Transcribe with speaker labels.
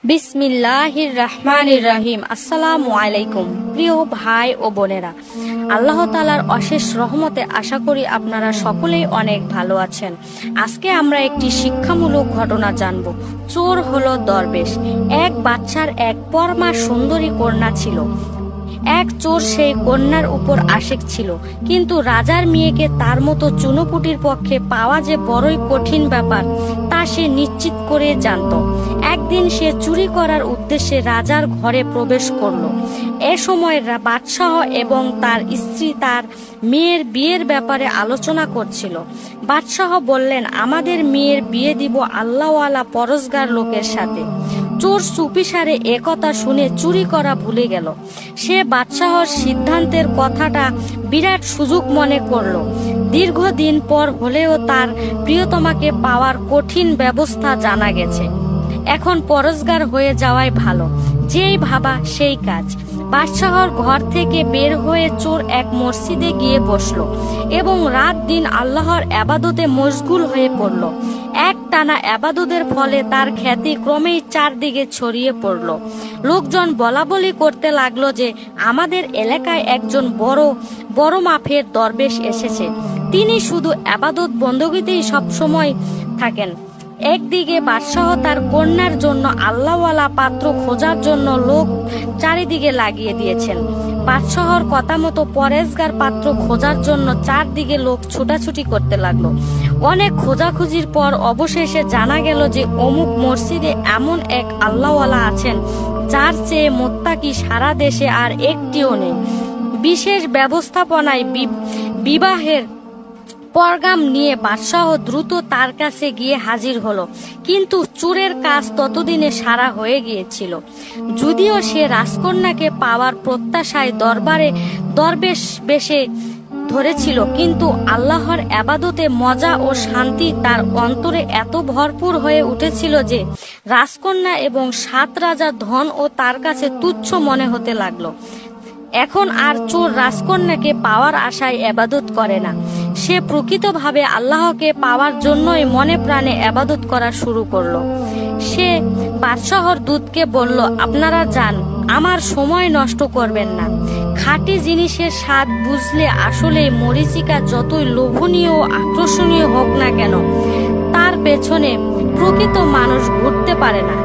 Speaker 1: বিসমিল্লাহির রহমানির রহিম। আসসালামু আলাইকুম প্রিয় ভাই ও বোনেরা, আল্লাহ তাআলার অশেষ রহমতে আশা করি আপনারা সকলেই অনেক ভালো আছেন। আজকে আমরা একটি শিক্ষামূলক ঘটনা জানব। চোর হলো দরবেশ। এক বাচ্চার এক পরমা সুন্দরী কন্যা ছিল। এক চোর সেই কন্যার উপর আশিক ছিল, কিন্তু রাজার মেয়েকে তার মতো চুনোপুটির পক্ষে পাওয়া যে বড়ই কঠিন ব্যাপার তা সে নিশ্চিত করে জানত। একদিন সে চুরি করার উদ্দেশ্যে রাজার ঘরে প্রবেশ করল। এ সময় বাদশাহ এবং তার স্ত্রী তার মেয়ের বিয়ের ব্যাপারে আলোচনা করছিল। বাদশাহ বললেন, আমাদের মেয়ের বিয়ে দিব আল্লাহওয়ালা পরহেজগার লোকের সাথে। চোর চুপিসারে একথা শুনে চুরি করা ভুলে গেল। সে বাদশাহর সিদ্ধান্তের কথাটা বিরাট সুযোগ মনে করল। দীর্ঘদিন পর হলেও তার প্রিয়তমাকে পাওয়ার কঠিন ব্যবস্থা জানা গেছে। এখন পরহেজগার হয়ে যাওয়াই ভালো। যেই ভাবা সেই কাজ। বাদশাহর ঘর থেকে বের হয়ে চোর এক মসজিদে গিয়ে বসলো এবং রাত দিন আল্লাহর ইবাদতে মশগুল হয়ে পড়ল। এক টানা ইবাদতের ফলে তার খ্যাতি ক্রমেই চারদিকে ছড়িয়ে পড়ল। লোকজন বলাবলি করতে লাগলো যে আমাদের এলাকায় একজন বড় মাপের দরবেশ এসেছে। তিনি শুধু ইবাদত বন্দগীতেই সবসময় থাকেন। একদিকে বাদশাহ তার কন্যার জন্য আল্লাহওয়ালা পাত্র খোঁজার জন্য লোক চারিদিকে লাগিয়ে দিয়েছেন। বাদশাহর কথা মতো পরহেজগার পাত্র খোঁজার জন্য চারদিকে লোক ছুটাছুটি করতে লাগলো। অনেক খোঁজাখুঁজির পর অবশেষে জানা গেল যে অমুক মসজিদে এমন এক আল্লাহওয়ালা আছেন যার চেয়ে মুত্তাকি সারা দেশে আর একটিও নেই। বিশেষ ব্যবস্থাপনায় বিবাহের পরগাম নিয়ে বাদশাহ দ্রুত তার কাছে গিয়ে হাজির হলো, কিন্তু চোরের কাজ ততদিনে সারা হয়ে গিয়েছিল। যদিও সে রাজকন্যাকে পাওয়ার প্রত্যাশায় দরবেশ বেশে ধরেছিল, কিন্তু আল্লাহর ইবাদতে মজা ও শান্তি তার অন্তরে এত ভরপুর হয়ে উঠেছিল যে রাজকন্যা এবং 7 রাজার ধন ও তার কাছে তুচ্ছ মনে হতে লাগলো। এখন আর চোর রাজকন্যাকে পাওয়ার আশায় ইবাদত করে না। সে প্রকৃতভাবে আল্লাহকে পাওয়ার জন্যই মনে প্রাণে ইবাদত করা শুরু করলো। সে বাদশাহর দূতকে বলল, আপনারা যান, আমার সময় নষ্ট করবেন না। খাঁটি জিনিসের স্বাদ বুঝলে আসলে মরীচিকা যতই লোভনীয় ও আকর্ষণীয় হোক না কেন, তার পেছনে প্রকৃত মানুষ ঘুরতে পারে না।